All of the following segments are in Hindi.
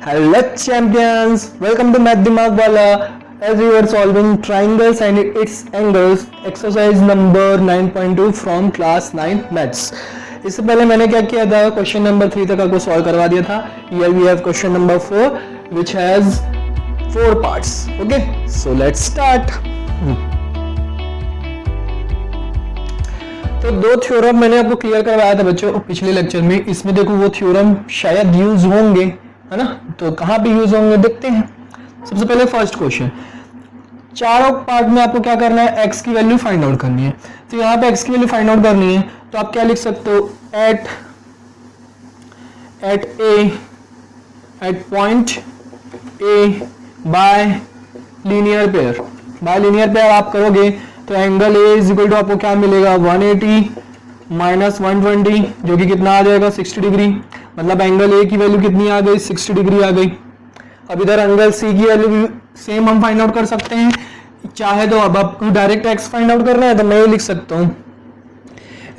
Hello champions, welcome to Math Dimag Wala. As we were solving triangles and its angles, exercise number 9.2 from class 9 maths. इससे पहले मैंने क्या किया था, क्वेश्चन नंबर 3 तक आपको सॉल्व करवा दिया था. Here we have question number 4 which has 4 parts. Okay, so let's start. तो दो थ्योरम मैंने आपको क्लियर करवाया था बच्चों पिछले लेक्चर में. इसमें देखो वो थ्योरम शायद यूज होंगे, है ना. तो कहाँ पे यूज होंगे देखते हैं. सबसे पहले फर्स्ट क्वेश्चन, चारों पार्ट में आपको क्या करना है, x की वैल्यू फाइंड आउट करनी है. तो यहाँ पे x की वैल्यू फाइंड आउट करनी है तो आप क्या लिख सकते हो, at point A by linear pair. By linear pair आप करोगे तो angle A is equal to आपको क्या मिलेगा, 180 माइनस 120 जो कि कितना आ जाएगा, 60 डिग्री. मतलब एंगल ए की वैल्यू कितनी आ गई, 60 डिग्री आ गई. अब इधर एंगल सी की वैल्यू भी सेम हम फाइंड आउट कर सकते हैं. चाहे तो अब आपको डायरेक्ट एक्स फाइंड आउट करना है तो मैं ये लिख सकता हूँ,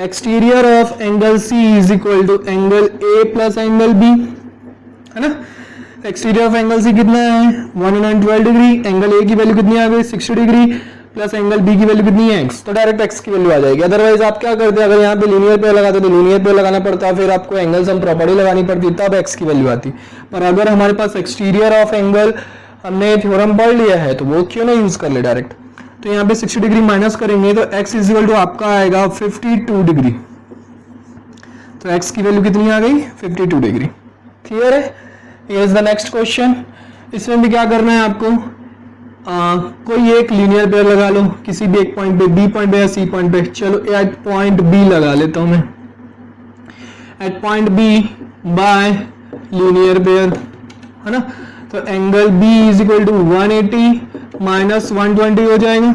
exterior of angle C is equal to angle A plus angle B, है ना. एक्सटीरियर ऑफ एंगल सी कितना है, 112 डिग्री. एंगल ए की वैल्यू कितनी आ गई, 60 डिग्री प्लस एंगल बी की वैल्यू कितनी है, एक्स. तो डायरेक्ट एक्स की वैल्यू आ जाएगी. अदरवाइज आप क्या करते हैं, अगर यहाँ पे लीनियर पेयर लगाते तो लीनियर पेयर लगाना पड़ता, फिर आपको एंगल सम प्रॉपर्टी लगानी पड़ती, तब एक्स की वैल्यू आती. पर अगर हमारे पास एक्सटीरियर ऑफ एंगल हमने थ्योरम पढ़ लिया है तो वो क्यों ना यूज कर ले डायरेक्ट. तो यहाँ पे 60 डिग्री माइनस करेंगे तो x इज इक्वल टू आपका आएगा 52 डिग्री. तो x की वैल्यू कितनी आ गई, 52 डिग्री. क्लियर है. Here is the next question. इसमें भी क्या करना है आपको, कोई एक लीनियर पेयर लगा लो किसी भी एक पॉइंट पे, बी पॉइंट पे या सी पॉइंट पे. चलो एट पॉइंट बी लगा लेता हूं मैं, at point B by linear pair, है ना. तो angle B is equal to 180 minus 120 हो जाएगा.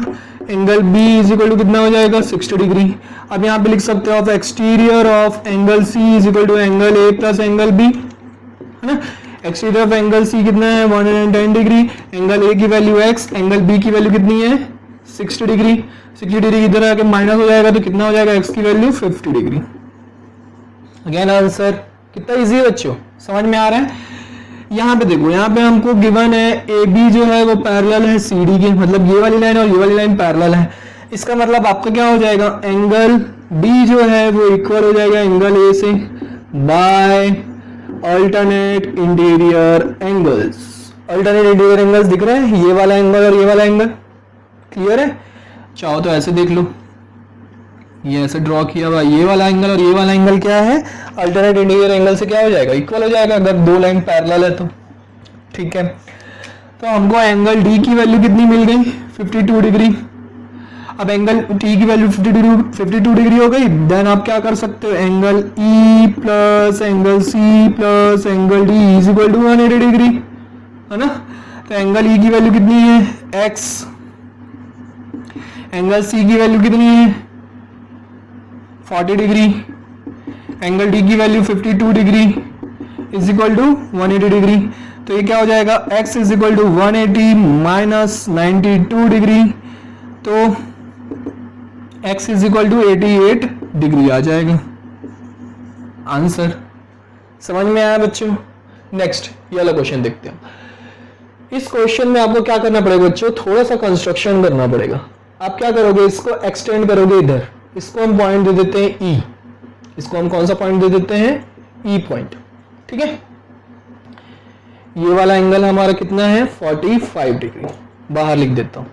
Angle B is equal to कितना हो जाएगा, 60 डिग्री. अब यहाँ पे लिख सकते हो exterior of angle C is equal to angle A plus angle B, है ना. एक्सटीरियर ऑफ एंगल C कितना है, 110 डिग्री. एंगल A की वैल्यू x, एंगल B की वैल्यू कितनी है, 60 डिग्री. 60 डिग्री इधर आके माइनस हो जाएगा तो कितना हो जाएगा, x की वैल्यू 50 डिग्री. अगेन आंसर कितना इजी है बच्चों, समझ में आ रहा है. यहाँ पे देखो, यहाँ पे हमको गिवन है ए बी जो है वो पैरेलल है सी डी के, मतलब ये वाली लाइन और ये वाली लाइन पैरेलल है. इसका मतलब आपका क्या हो जाएगा, एंगल बी जो है वो इक्वल हो जाएगा एंगल ए से by alternate interior angles. Alternate interior angles दिख रहे हैं, ये वाला एंगल और ये वाला एंगल. क्लियर है. चाहो तो ऐसे देख लो, ये ऐसे ड्रॉ किया हुआ ये वाला एंगल और ये वाला एंगल क्या है, अल्टरनेट इंटीरियर एंगल से क्या हो जाएगा, इक्वल हो जाएगा अगर दो लाइन पैरेलल है तो. ठीक है. तो हमको एंगल डी की वैल्यू कितनी मिल गई, 52 डिग्री. अब एंगल टी की वैल्यू 52 डिग्री हो गई. देन आप क्या कर सकते हो, angle E plus angle C plus angle D is equal to 180 degree, है ना. तो एंगल ई की वैल्यू कितनी है, एक्स. एंगल सी की वैल्यू कितनी है, 40 डिग्री. एंगल डी की value 52 degree is equal to 180 degree. तो ये क्या हो जाएगा, x is equal to 180 minus 92 degree. तो x is equal to 88 degree आ जाएगा. आंसर समझ में आया बच्चों. नेक्स्ट ये वाला क्वेश्चन देखते हैं. इस क्वेश्चन में आपको क्या करना पड़ेगा बच्चों, थोड़ा सा कंस्ट्रक्शन करना पड़ेगा. आप क्या करोगे, इसको एक्सटेंड करोगे इधर. इसको हम पॉइंट दे देते हैं E. इसको हम कौन सा पॉइंट दे देते हैं, E पॉइंट. ठीक है. ये वाला एंगल हमारा कितना है, 45 डिग्री. बाहर लिख देता हूं.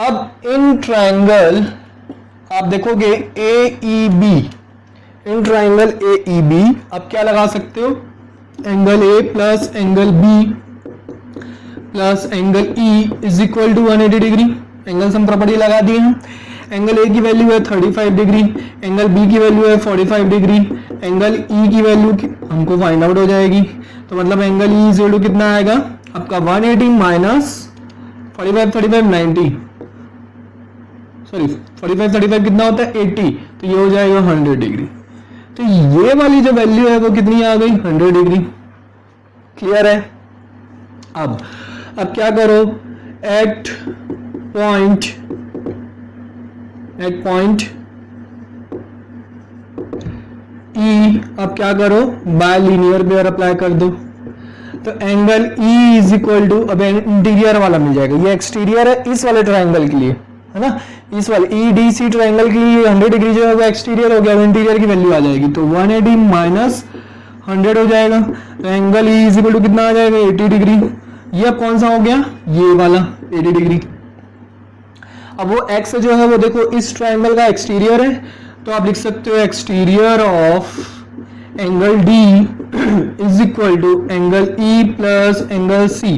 अब इन ट्रायंगल आप देखोगे AEB, इन ट्रायंगल AEB आप क्या लगा सकते हो, angle A plus angle B plus angle E is equal to 180 degree. Angle sum property लगा दी है. एंगल ए की वैल्यू है 35 डिग्री, एंगल बी की वैल्यू है 45 डिग्री. एंगल ई की वैल्यू हमको फाइंड आउट हो जाएगी. तो मतलब angle E is equal to कितना आएगा आपका, 180 माइनस 45 90, सॉरी 45 कितना होता है, 80. तो ये हो जाएगा 100 डिग्री. तो ये वाली जो वैल्यू है वो कितनी आ गई, 100 डिग्री. क्लियर है. अब क्या करो, एट पॉइंट E अब क्या करो, बाय लीनियर पेयर अप्लाई कर दो. तो angle E is equal to, अब इंटीरियर वाला मिल जाएगा, ये एक्सटीरियर है इस वाले ट्राइंगल के लिए, है ना, इस वाले ई डी सी ट्राइंगल के लिए 100 डिग्री जो है वो एक्सटीरियर हो गया, वो इंटीरियर की वैल्यू आ जाएगी, तो 180 माइनस 100 हो जाएगा, तो angle E is equal to कितना आ जाएगा 80 डिग्री। ये अब कौन सा हो गया, ये वाला 80 डिग्री। अब वो एक्स जो है वो देखो इस ट्राइंगल का एक्सटीरियर है, तो आप लिख सकते हो exterior of angle D is equal to angle E plus angle C.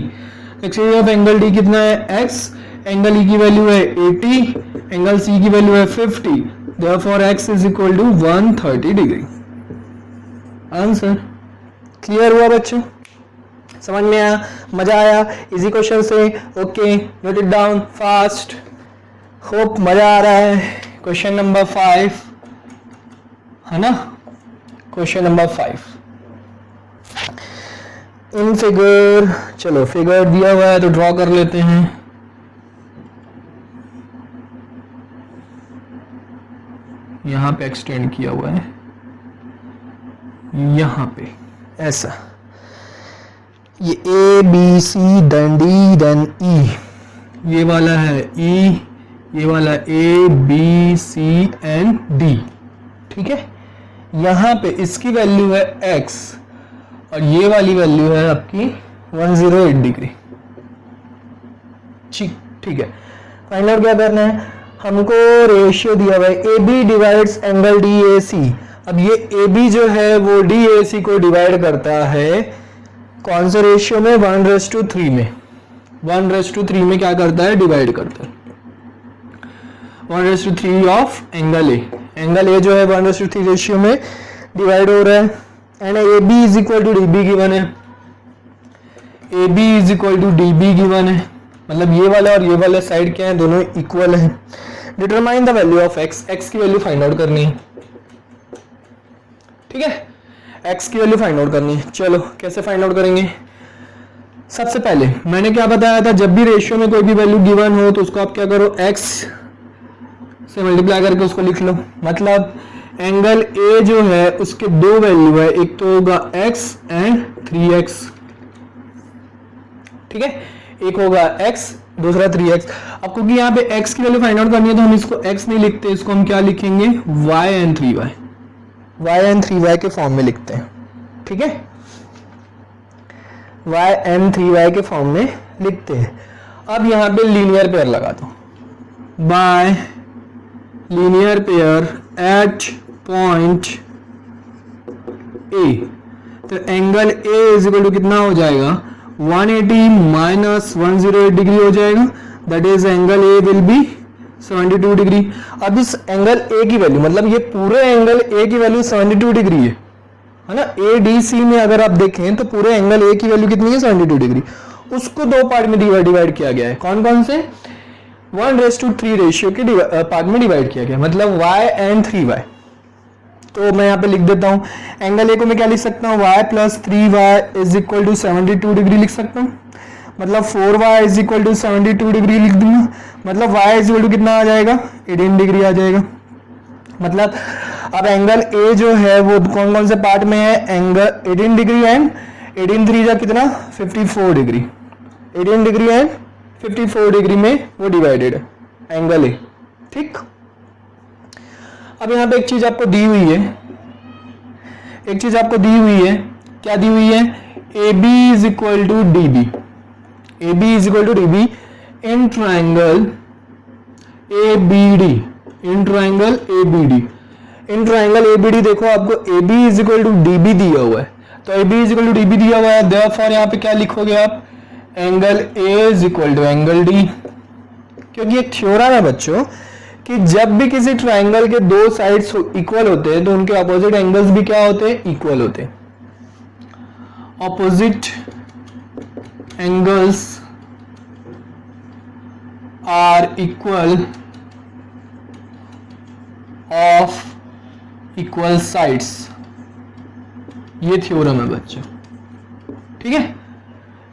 Exterior of angle D कितना है x, एंगल ई की वैल्यू है 80, एंगल सी की वैल्यू है 50, therefore x is equal to 130 degree. Answer clear हुआ बच्चों, समझ में आया, मजा आया, इजी क्वेश्चन से, okay note it down fast, hope मजा आ रहा है। क्वेश्चन नंबर 5 है ना, क्वेश्चन नंबर 5 इन फिगर, चलो फिगर दिया हुआ है तो ड्रॉ कर लेते हैं। यहां पे एक्सटेंड किया हुआ है, यहां पे ऐसा, ये A B C then D then E, ये वाला है ई, ये वाला A B C and D, ठीक है। यहां पे इसकी वैल्यू है x और ये वाली वैल्यू है आपकी 108 डिग्री, ठीक है। फाइंड आउट क्या करना है, हमको रेशियो दिया हुआ है A B divides angle D A C. अब ये ए बी जो है वो डी ए सी को डिवाइड करता है कौन से रेशियो में, 1:3 में, 1:3 में क्या करता है, डिवाइड करता है 1:3 of angle A, angle A जो है 1:3 रेशियो में डिवाइड हो रहा है, and A B is equal to D B given है, A B is equal to D B given है, मतलब ये वाला और ये वाला साइड क्या है, दोनों इक्वल है। Determine the value of x, x की वैल्यू फाइंड आउट करनी है, ठीक है, एक्स की वैल्यू फाइंड आउट करनी है। चलो कैसे फाइंड आउट करेंगे, सबसे पहले मैंने क्या बताया था, जब भी रेशियो में कोई भी वैल्यू गिवन हो तो उसको आप क्या करो, एक्स से मल्टीप्लाई करके उसको लिख लो, मतलब एंगल ए जो है उसके दो वैल्यू है, एक तो होगा x एंड 3x, ठीक है, एक होगा x दूसरा 3x। अब क्योंकि यहाँ पे x की वैल्यू फाइंड आउट करनी है तो हम इसको x नहीं लिखते, इसको हम क्या लिखेंगे, y and 3y, y and 3y के फॉर्म में लिखते हैं, ठीक है, y एंड 3y के फॉर्म में लिखते हैं। अब यहाँ पे लीनियर पेयर लगा दो, by linear pair at point A, तो angle A is equal to कितना हो जाएगा, 180 माइनस 108 डिग्री हो जाएगा, that is angle A will be 72 degree. अब इस एंगल ए की वैल्यू, मतलब ये पूरे एंगल ए की वैल्यू 72 डिग्री है ना, ए डी सी में अगर आप देखें तो पूरे एंगल ए की वैल्यू कितनी है, 72 डिग्री। उसको दो पार्ट में डिवाइड किया गया है, कौन कौन से, 1:3 रेशियो के पार्ट में डिवाइड किया गया, मतलब y एंड 3y। तो मैं यहाँ पे लिख देता हूँ, एंगल ए को मैं क्या लिख सकता हूँ, y प्लस 3y is equal to 72 degree लिख सकता हूँ, मतलब 4y is equal to 72 degree लिख दूंगा, मतलब y इज इक्वल टू कितना आ जाएगा, 18 डिग्री आ जाएगा। मतलब अब एंगल ए जो है वो कौन कौन से पार्ट में है, एंगल 18 डिग्री एंड 18 3 जा कितना 54 डिग्री, 18 डिग्री एंड 54 डिग्री में वो डिवाइडेड है एंगल ए, ठीक। अब यहाँ पे एक चीज आपको दी हुई है, एक चीज आपको दी हुई है, क्या दी हुई है, A B is equal to D B, A B is equal to D B in triangle A B D, in triangle A B D, in triangle A B D देखो आपको A B is equal to D B दिया हुआ है, तो A B is equal to D B दिया हुआ है, देयरफॉर यहाँ पे क्या लिखोगे आप, angle A is equal to angle D, क्योंकि एक थ्योरम है बच्चों कि जब भी किसी ट्राइंगल के दो साइड्स इक्वल होते हैं तो उनके अपोजिट एंगल्स भी क्या होते हैं, इक्वल होते हैं। Opposite angles are equal of equal sides, ये थ्योरम है बच्चों, ठीक है।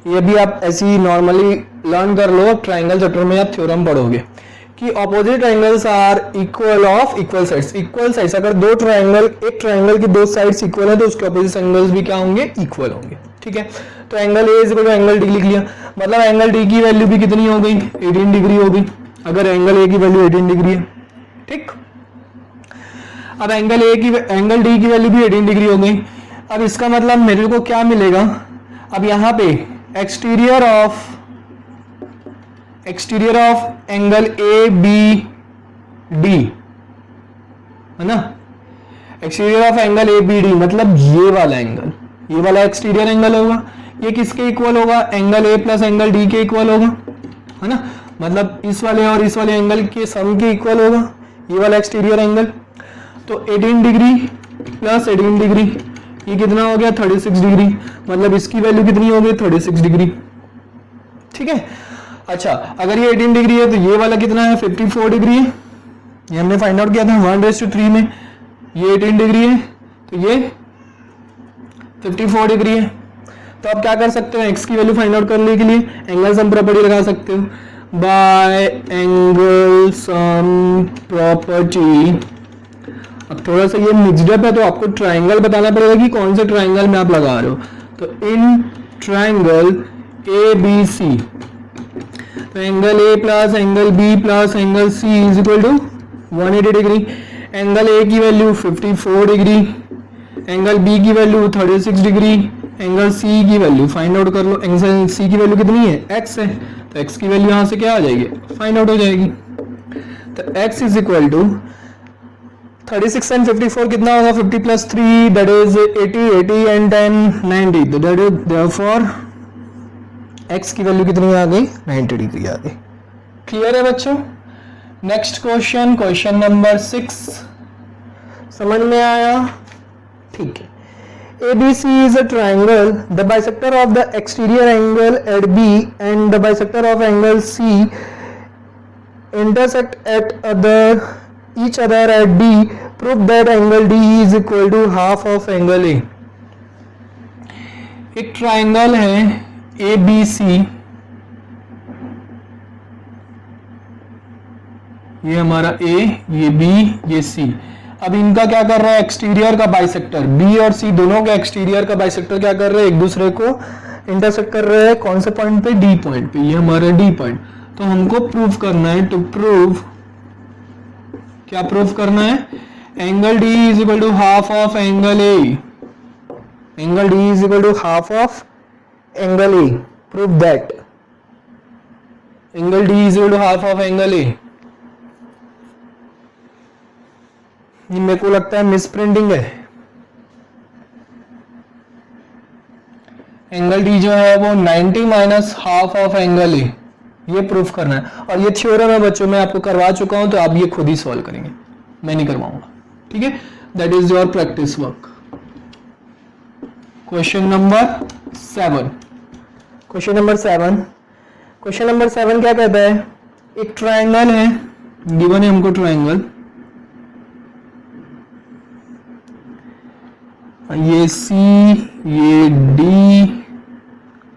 ये भी आप ऐसी नॉर्मली लर्न कर लो, ट्राइंगल चैप्टर में आप थ्योरम पढ़ोगे कि opposite angles are equal of equal sides. Equal sides, अगर दो ट्रायंगल, एक ट्रायंगल की दो साइड्स इक्वल है तो उसके ऑपोजिट एंगल्स भी क्या होंगे, इक्वल होंगे। ठीक है, तो angle A is equal to angle D लिख लिया, मतलब एंगल डी की वैल्यू भी कितनी हो गई, 18 डिग्री हो गई, अगर एंगल ए की वैल्यू 18 डिग्री है। ठीक, अब एंगल डी की वैल्यू भी 18 डिग्री हो गई। अब इसका मतलब मेरे को क्या मिलेगा, अब यहाँ पे exterior of angle A B D है ना, exterior of angle A B D मतलब ये वाला एंगल, ये वाला एक्सटीरियर एंगल होगा, ये किसके इक्वल होगा, angle A plus angle D के इक्वल होगा, है ना, मतलब इस वाले और इस वाले एंगल के सम के इक्वल होगा ये वाला एक्सटीरियर एंगल। तो 18 डिग्री प्लस 18 डिग्री ये कितना हो गया, 36 डिग्री, मतलब इसकी वैल्यू कितनी हो गई, 36 डिग्री। ठीक है, अच्छा अगर ये 18 डिग्री है तो ये वाला कितना है, 54 डिग्री है, ये हमने फाइंड आउट किया था 1:3 में, ये 18 डिग्री है तो ये 54 डिग्री है। तो आप क्या कर सकते हो, एक्स की वैल्यू फाइंड आउट करने के लिए एंगल सम प्रॉपर्टी लगा सकते हो, बाय एंगल सम प्रॉपर्टी। अब थोड़ा सा ये मिक्सड अप है तो आपको ट्राइंगल बताना पड़ेगा कि कौन से ट्राइंगल में आप लगा रहे हो। तो इन ट्राइंगल ए बी सी, तो angle A plus angle B plus angle C is equal to 180 degree. Angle A की वैल्यू 54 डिग्री, एंगल बी की वैल्यू 36 डिग्री, एंगल सी की वैल्यू फाइंड आउट कर लो, एंगल सी की वैल्यू कितनी है, एक्स है, तो एक्स की वैल्यू यहाँ से क्या आ जाएगी, फाइंड आउट हो जाएगी। तो X is equal to 36 and 54 कितना होगा, 50 प्लस 3 दैट इज 80, 80 एंड 10 90, तो दैट इज देयरफॉर एक्स की वैल्यू कितनी आ गई, 90 डिग्री आ गई। क्लियर है बच्चों। नेक्स्ट क्वेश्चन, क्वेश्चन नंबर 6, समझ में आया, ठीक है। ABC is a triangle. The bisector of the exterior angle at B and the bisector of angle C intersect at each other at D. Prove that angle D is equal to half of angle A. एक ट्राइंगल है ABC, ये हमारा A, ये B, ये C। अब इनका क्या कर रहा है, एक्सटीरियर का बाइसेक्टर, बी और सी दोनों के एक्सटीरियर का बाइसेक्टर क्या कर रहे हैं, एक दूसरे को इंटरसेक्ट कर रहे हैं, कौन से पॉइंट पे, डी पॉइंट पे, ये हमारा डी पॉइंट। तो हमको प्रूव करना है, टू प्रूव, क्या प्रूव करना है, angle D is equal to half of angle A, angle D is equal to half of angle A, prove that angle D is equal to half of angle A. ये मेरे को लगता है मिस प्रिंटिंग है, एंगल डी जो है वो 90 minus half of angle A, ये प्रूफ करना है। और ये थ्योरम है बच्चों, मैं आपको करवा चुका हूं, तो आप ये खुद ही सॉल्व करेंगे, मैं नहीं करवाऊंगा, ठीक है। That is your practice work. Question number 7, question number 7, question number 7 क्या कहता है, एक ट्राइंगल है, गिवन है हमको ट्राइंगल, ये C, ये D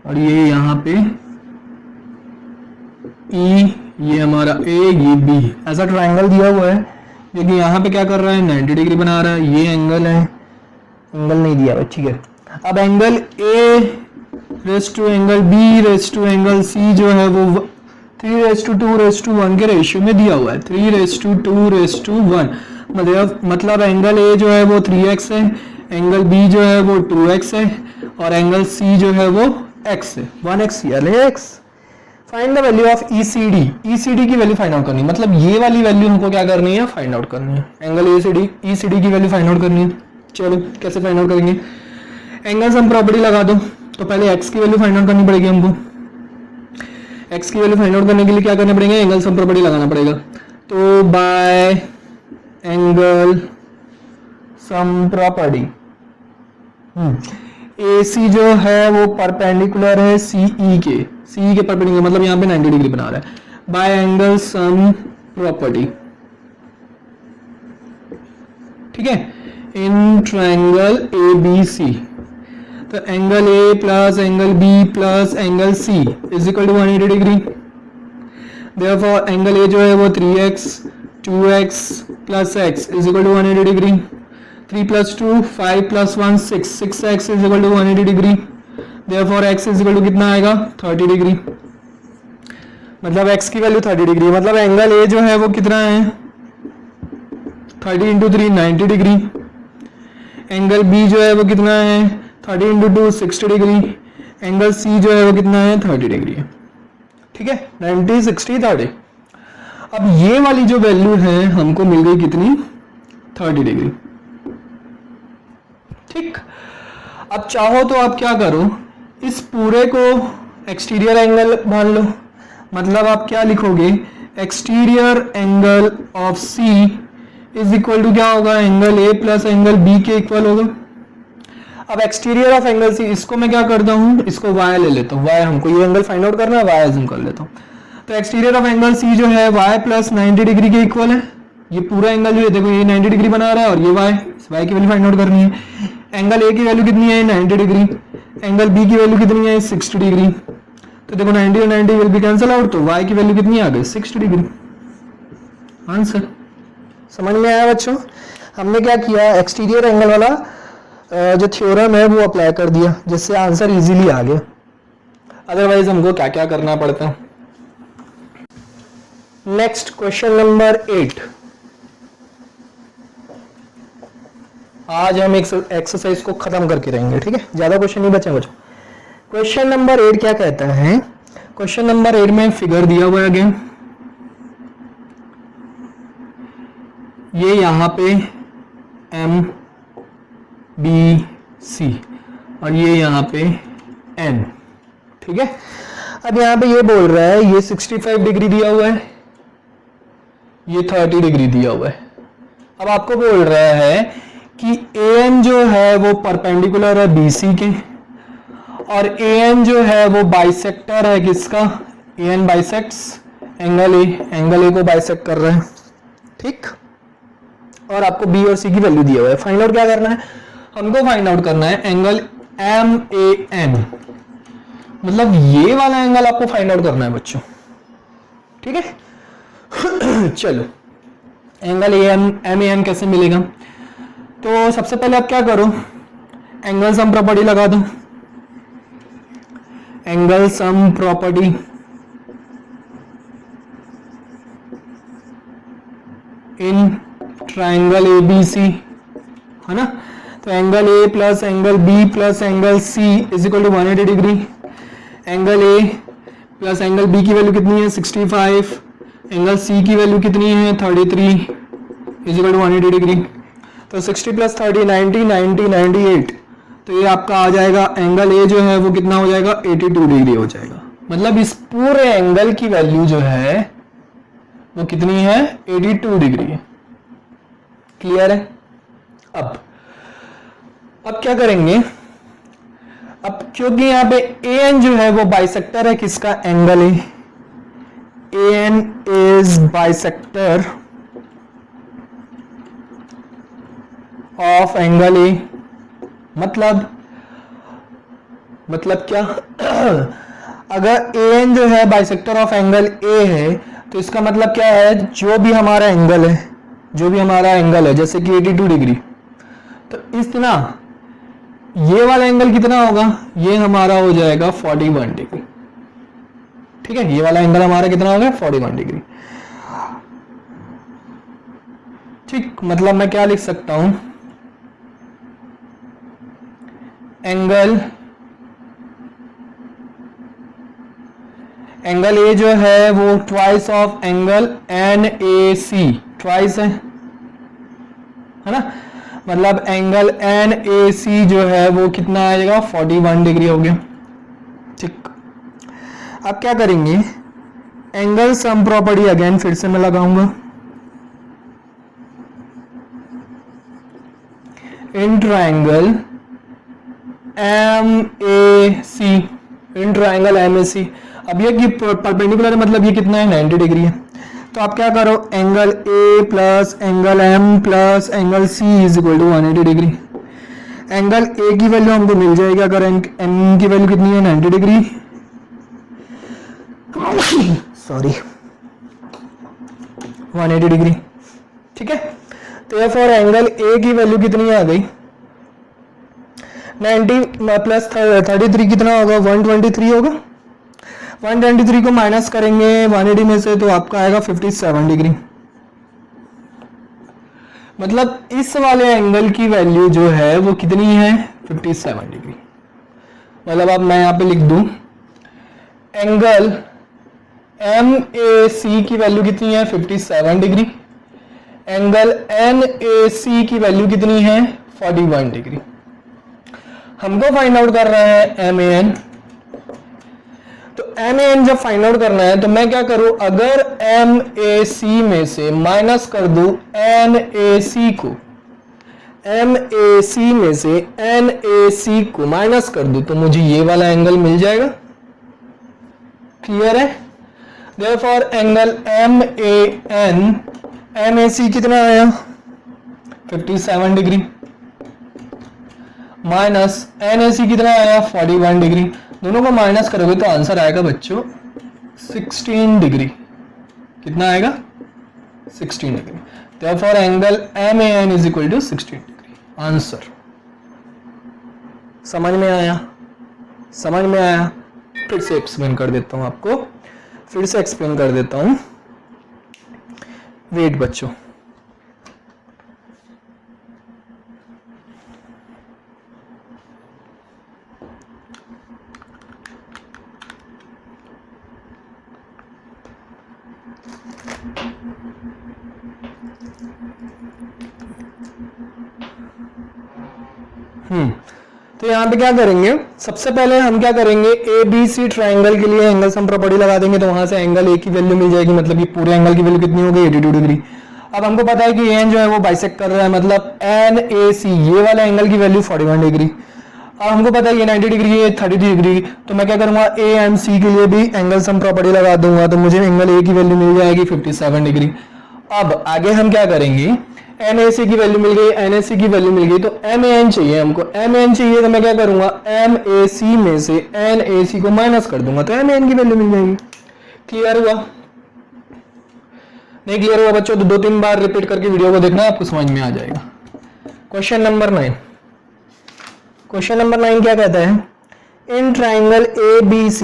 और ये यहाँ पे E, ये हमारा A, ये B, ऐसा ट्राइंगल दिया हुआ है जो कि यहाँ पे क्या कर रहा है, 90 डिग्री बना रहा है। ये एंगल है, एंगल नहीं दिया हुआ, ठीक है। अब angle A race to angle B race to angle C जो है वो 3:2:1 के रेशियो में दिया हुआ है, 3:2:1। मतलब एंगल A जो है वो 3x है, एंगल B जो है वो 2x है और एंगल C जो है वो x है, 1x यानी x। Find the value of ECD, ECD की वैल्यू फाइंड आउट करनी है, मतलब ये वाली वैल्यू हमको क्या करनी है, फाइंड आउट करनी है, एंगल ECD की वैल्यू फाइंड आउट करनी है। चलो कैसे फाइंड आउट करेंगे, एंगल सम प्रॉपर्टी लगा दो, तो पहले x की वैल्यू फाइंड आउट करनी पड़ेगी हमको। x की वैल्यू फाइंड आउट करने के लिए क्या करना पड़ेगा, एंगल सम प्रॉपर्टी लगाना पड़ेगा। तो bye angle sum property AC जो है वो परपेंडिकुलर है CE के परपेंडिकुलर, मतलब यहाँ पे 90 डिग्री बना रहा है। बाय एंगल सम प्रॉपर्टी, ठीक है, इन ट्राइंगल ABC, तो angle A plus angle B plus angle C is equal to 180 degree. Therefore angle A जो है वो 3x 2x plus x is equal to 180 degree. 3 plus 2 5 plus 1 6 6x is equal to 180 degree. Therefore x is equal to कितना आएगा 30 डिग्री। मतलब x की वैल्यू 30 डिग्री, मतलब एंगल ए जो है वो कितना है 30 इंटू 3 90 डिग्री। एंगल बी जो है वो कितना है 30 इंटू 2 60 डिग्री। एंगल सी जो है वो कितना है 30 डिग्री है। ठीक है 90 60 30। अब ये वाली जो वैल्यू है हमको मिल गई कितनी 30 डिग्री। ठीक, अब चाहो तो आप क्या करो इस पूरे को एक्सटीरियर एंगल मान लो। मतलब आप क्या लिखोगे exterior angle of C is equal to क्या होगा angle A plus angle B के इक्वल होगा। अब एक्सटीरियर ऑफ एंगल सी इसको मैं क्या करता हूं इसको y ले लेता हूं। y हमको ये एंगल फाइंड आउट करना है, y एज्यूम कर लेता हूं। तो एक्सटीरियर ऑफ एंगल सी जो है y प्लस 90 डिग्री के इक्वल है। ये पूरा एंगल जो है देखो ये 90 डिग्री बना रहा है और ये y की वैल्यू फाइंड आउट करनी है। एंगल ए की वैल्यू कितनी है 90 डिग्री। एंगल बी की वैल्यू कितनी है 60 डिग्री। तो देखो 90 और 90 विल बी कैंसिल आउट, तो y की वैल्यू कितनी आ गई 60 डिग्री। आंसर समझ में आया बच्चों? हमने क्या किया एक्सटीरियर एंगल वाला जो थ्योरम है वो अप्लाई कर दिया जिससे आंसर इजीली आ गया। अदरवाइज हमको क्या क्या करना पड़ता है। Next question number 8। आज हम एक्सरसाइज को खत्म करके रहेंगे। ठीक है, ज्यादा क्वेश्चन नहीं बचे बच्चों। क्वेश्चन नंबर 8 क्या कहता है? क्वेश्चन नंबर 8 में फिगर दिया हुआ है अगेन। ये यहां पे एम बी सी और ये यहाँ पे एन। ठीक है, अब यहाँ पे ये बोल रहा है ये 65 डिग्री दिया हुआ है, ये 30 डिग्री दिया हुआ है। अब आपको बोल रहा है कि एन जो है वो परपेंडिकुलर है बीसी के और एन जो है वो बाइसेक्टर है किसका, एन बाइसेक्ट्स एंगल ए को बाइसेक्ट कर रहा है। ठीक, और आपको बी और सी की वैल्यू दिया हुआ है। फाइंड आउट क्या करना है? हमको फाइंड आउट करना है एंगल एम ए एन, मतलब ये वाला एंगल आपको फाइंड आउट करना है बच्चों। ठीक है चलो एंगल एम ए एन कैसे मिलेगा? तो सबसे पहले आप क्या करो एंगल सम प्रॉपर्टी लगा दो। Angle sum property in triangle ABC है ना। तो angle A plus angle B plus angle C is equal to 180 degree. Angle A plus angle B की वैल्यू कितनी है 65, एंगल सी की वैल्यू कितनी है 33 इज इक्वल टू 180 डिग्री। तो 60 प्लस 30 90 90 98। तो ये आपका आ जाएगा एंगल ए जो है वो कितना हो जाएगा 82 डिग्री हो जाएगा। मतलब इस पूरे एंगल की वैल्यू जो है वो कितनी है 82 डिग्री है। क्लियर है? अब क्या करेंगे? अब क्योंकि यहाँ पे एन जो है वो बाइसेक्टर है किसका, angle A. N is bisector of angle A. मतलब क्या अगर एन जो है बाइसेक्टर ऑफ एंगल ए है तो इसका मतलब क्या है जो भी हमारा एंगल है जैसे कि 82 डिग्री, तो इतना ये वाला एंगल कितना होगा, ये हमारा हो जाएगा 41 डिग्री। ठीक है, ये वाला एंगल हमारा कितना होगा 41 डिग्री। ठीक, मतलब मैं क्या लिख सकता हूं एंगल ए जो है वो twice of angle N A C, twice है ना। मतलब एंगल एन ए सी जो है वो कितना आएगा 41 डिग्री हो गया। ठीक, अब क्या करेंगे एंगल सम प्रॉपर्टी अगेन फिर से मैं लगाऊंगा। In triangle M A C, in triangle M A C. अब ये परपेंडिकुलर है मतलब ये कितना है 90 डिग्री है। तो आप क्या करो angle A plus angle M plus angle C is equal to 180 degree. Angle A की वैल्यू हमको मिल जाएगी अगर एम की वैल्यू कितनी है 90 डिग्री। Sorry, 180 degree. ठीक है, तो फॉर एंगल ए की वैल्यू कितनी आ गई 90 प्लस 33 कितना होगा 123 होगा। 123 को माइनस करेंगे 180 में से तो आपका आएगा 57 डिग्री। मतलब इस वाले एंगल की वैल्यू जो है वो कितनी है 57 डिग्री। मतलब अब मैं यहाँ पे लिख दूं एंगल MAC की वैल्यू कितनी है 57 डिग्री, एंगल NAC की वैल्यू कितनी है 41 डिग्री। हमको फाइंड आउट कर रहा है MAN। तो MAN जब फाइंड आउट करना है तो मैं क्या करूं, अगर MAC में से माइनस कर दूं NAC को, MAC में से NAC को माइनस कर दूं तो मुझे ये वाला एंगल मिल जाएगा। क्लियर है? देयरफॉर एंगल MAN MAC कितना आया 57 डिग्री माइनस NAC कितना आया 41 डिग्री। दोनों को माइनस करोगे तो आंसर आएगा बच्चों 16 डिग्री। कितना आएगा 16 degree. Therefore angle MAN is equal to 16 degree. Answer समझ में आया? समझ में आया? फिर से एक्सप्लेन कर देता हूं आपको, फिर से एक्सप्लेन कर देता हूं। वेट बच्चों, तो यहाँ पे क्या करेंगे, सबसे पहले हम क्या करेंगे ABC ट्राइंगल के लिए एंगल सम प्रॉपर्टी लगा देंगे। तो वहां से एंगल ए की वैल्यू मिल जाएगी, मतलब ये पूरे एंगल की वैल्यू कितनी हो गई 82 डिग्री। अब हमको पता है कि एन जो है वो बाइसेक्ट कर रहा है, मतलब NAC ये वाला एंगल की वैल्यू 41 डिग्री। अब हमको पता है ये 90 डिग्री है 33 डिग्री। तो मैं क्या करूंगा AMC के लिए भी एंगल सम प्रॉपर्टी लगा दूंगा, तो मुझे एंगल ए की वैल्यू मिल जाएगी 57 डिग्री। अब आगे हम क्या करेंगे, NAC की वैल्यू मिल गई, NAC की वैल्यू मिल गई, तो MAN चाहिए हमको। MAN चाहिए तो मैं क्या करूंगा MAC में से NAC को माइनस कर दूंगा तो MAN की वैल्यू मिल जाएगी। क्लियर हुआ? नहीं क्लियर हुआ बच्चों तो 2-3 बार रिपीट करके वीडियो को देखना, आपको समझ में आ जाएगा। Question number 9। क्वेश्चन नंबर 9 क्या कहता है, इन ट्राइंगल ABC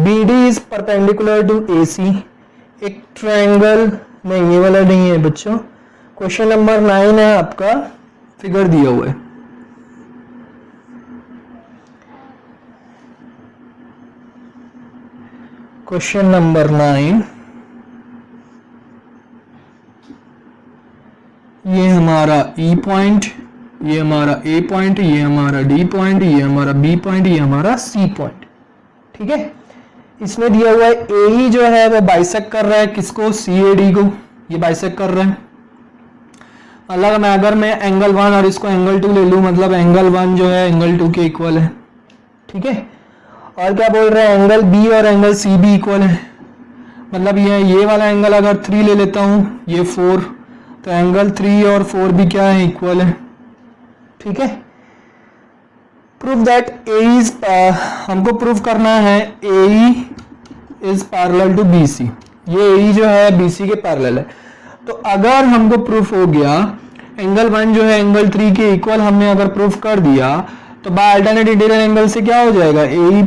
BD इज परपेंडिकुलर टू AC। एक ट्राइंगल नहीं, ये वाला नहीं है बच्चों। क्वेश्चन नंबर 9 है आपका, फिगर दिया हुआ है। क्वेश्चन नंबर 9, ये हमारा E पॉइंट, ये हमारा A पॉइंट, ये हमारा D पॉइंट, ये हमारा B पॉइंट, ये हमारा C पॉइंट। ठीक है, इसमें दिया हुआ है AE जो है वो बाइसेक्ट कर रहा है किसको, CAD को। ये बाइसेक्ट कर रहा है। अगर मैं एंगल 1 और इसको एंगल 2 ले लूं, मतलब एंगल 1 जो है एंगल 2 के इक्वल है। ठीक है, और क्या बोल रहे हैं, एंगल B और एंगल C भी इक्वल है। मतलब ये वाला एंगल अगर 3 ले लेता हूं, ये 4, तो एंगल 3 और 4 भी क्या है, इक्वल है। ठीक है, प्रूव दैट AE इज, हमको प्रूव करना है AE is parallel to BC। ये AE जो है BC के पैरेलल है। तो अगर हमको प्रूफ हो गया एंगल 1 जो है एंगल 3 के इक्वल, हमने अगर प्रूफ कर दिया तो बाय अल्टरनेट इंटीरियर एंगल से क्या हो जाएगा, AE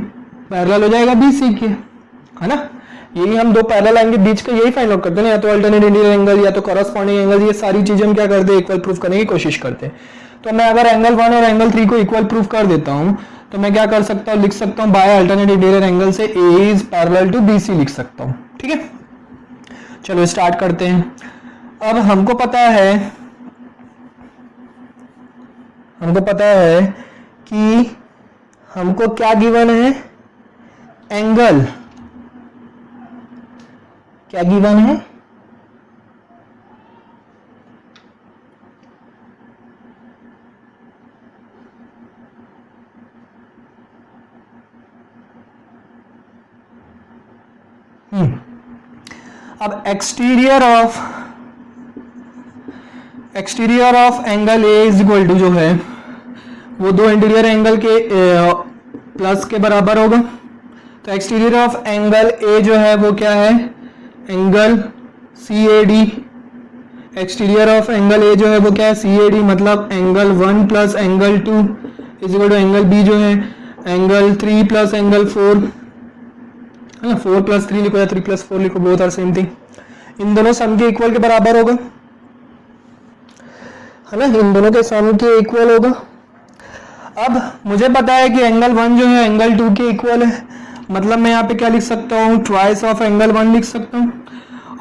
पैरेलल हो जाएगा BC के, है ना। यही हम दो पैरेलल एंगल बीच का यही फाइंड आउट करते हैं, या तो अल्टरनेट इंटीरियर एंगल या तो कॉरस्पॉन्डिंग एंगल। ये सारी चीजें हम क्या करते हैं, इक्वल प्रूफ करने की कोशिश करते हैं। तो मैं अगर एंगल 1 और एंगल 3 को इक्वल प्रूफ कर देता हूं तो मैं क्या कर सकता हूं, लिख सकता हूं बाय अल्टरनेट इंटीरियर एंगल से AE is parallel to BC लिख सकता हूं। ठीक है, चलो स्टार्ट करते हैं। अब हमको पता है कि हमको क्या गिवन है, एंगल क्या गिवन है, अब exterior of angle A is equal to जो है वो दो इंटीरियर एंगल के प्लस के बराबर होगा। तो एक्सटीरियर ऑफ एंगल ए जो है वो क्या है, angle CAD exterior of angle A जो है वो क्या है, CAD, मतलब angle 1 plus angle 2 is equal to angle B जो है एंगल 3 प्लस एंगल 4 है ना, 4 प्लस 3 लिखो या 3 प्लस 4 लिखो, बोथ आर सेम थिंग। इन दोनों सम के इक्वल के बराबर होगा, है ना, इन दोनों के सम के इक्वल होगा। अब मुझे पता है कि एंगल 1 जो है एंगल 2 के इक्वल है, मतलब मैं यहाँ पे क्या लिख सकता हूँ, ट्वाइस ऑफ एंगल 1 लिख सकता हूँ।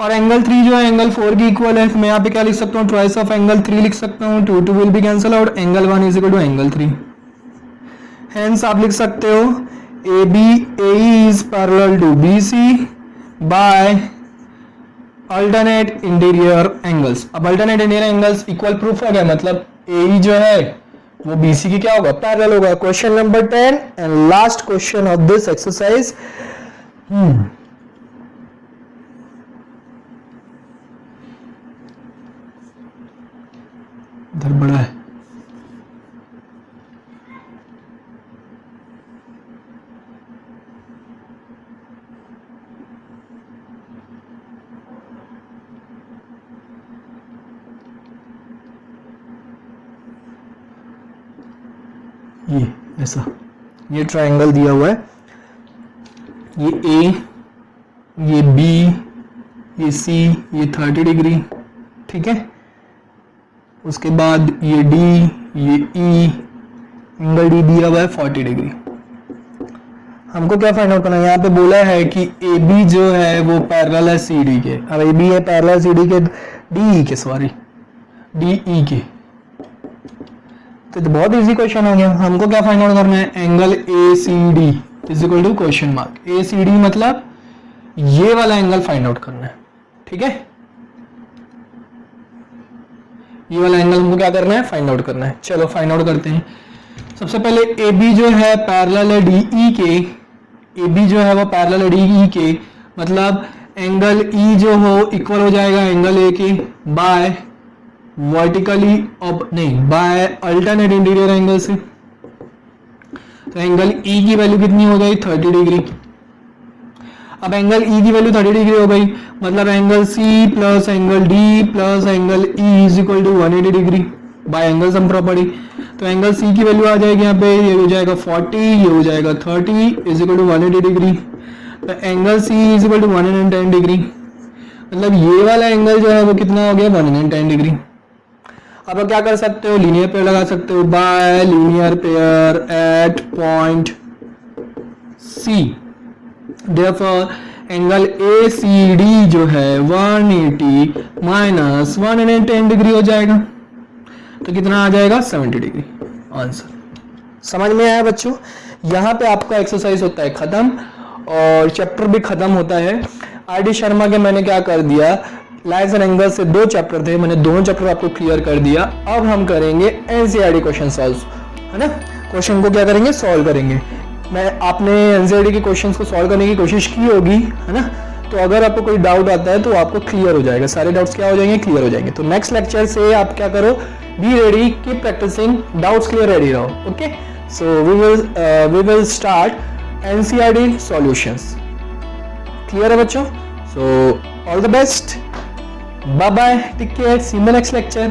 और एंगल 3 जो है एंगल 4 की इक्वल है, तो मैं यहाँ पे क्या लिख सकता हूँ, ट्वाइस ऑफ एंगल 3 लिख सकता हूँ। 2 will be cancel out, angle 1 is equal to angle 3। Hence आप लिख सकते हो AE is parallel to BC by alternate interior angles. अब alternate interior angles equal proof हो गया, मतलब AE जो है वो BC की क्या होगा, पैरेलल होगा। Question number 10 and last question of this exercise. इधर बड़ा है, ये ऐसा, ये ट्रायंगल दिया हुआ है, ये A, ये B, ये C, ये 30 डिग्री, ठीक है। उसके बाद ये D, ये E, एंगल D दिया हुआ है 40 डिग्री। हमको क्या फाइंड आउट करना है, यहाँ पे बोला है कि AB जो है वो पैरेलल है CD के। अब AB है पैरेलल CD के, DE के, सॉरी DE के, तो बहुत इजी क्वेश्चन हो गया। हमको क्या फाइंड आउट करना है, angle ACD is equal to question mark. ACD मतलब ये वाला एंगल फाइंड आउट करना है, ठीक है, ये वाला एंगल हमको क्या करना है, फाइंड आउट करना है। चलो फाइंड आउट करते हैं। सबसे पहले AB जो है पैरेलल है DE के, AB जो है वो पैरेलल है DE के, मतलब एंगल E जो हो इक्वल हो जाएगा एंगल A के बाय वर्टिकली, अब नहीं, बाय अल्टरनेट इंटीरियर एंगल से। तो एंगल E की वैल्यू कितनी हो गई, 30 डिग्री। अब एंगल E की वैल्यू 30 डिग्री हो गई, मतलब angle C plus angle D plus angle E is equal to 180 degree by angle sum property. तो एंगल C की वैल्यू आ जाएगी यहाँ पे, ये हो जाएगा 40, ये हो जाएगा 30 इज इक्वल टू 180 डिग्री। तो angle C is equal to 110 degree, मतलब ये वाला एंगल जो है वो कितना हो गया, 110 डिग्री। अब आप क्या कर सकते हो, लीनियर पेयर लगा सकते हो, by linear pair at point C। Therefore angle ACD जो है 180 माइनस 110 डिग्री हो जाएगा, तो कितना आ जाएगा, 70 डिग्री आंसर। समझ में आया बच्चों? यहाँ पे आपका एक्सरसाइज होता है खत्म और चैप्टर भी खत्म होता है। RD शर्मा के मैंने क्या कर दिया, लाइन्स एंड एंगल्स से 2 चैप्टर थे, मैंने दोनों चैप्टर आपको क्लियर कर दिया। अब हम करेंगे NCERT क्वेश्चन सॉल्व, है ना, क्वेश्चन को क्या करेंगे, सॉल्व करेंगे। मैं आपने NCERT के क्वेश्चंस को सॉल्व करने की कोशिश की होगी, है ना, तो अगर आपको कोई डाउट आता है तो आपको क्लियर हो जाएगा, सारे डाउट्स क्या हो जाएंगे, क्लियर हो जाएंगे। तो नेक्स्ट लेक्चर से आप क्या करो, be ready, keep practicing, doubts clear, ready रहो। Okay, so we will start NCERT solutions. Clear है बच्चों? So all the best, bye bye, take care, see you in the next lecture.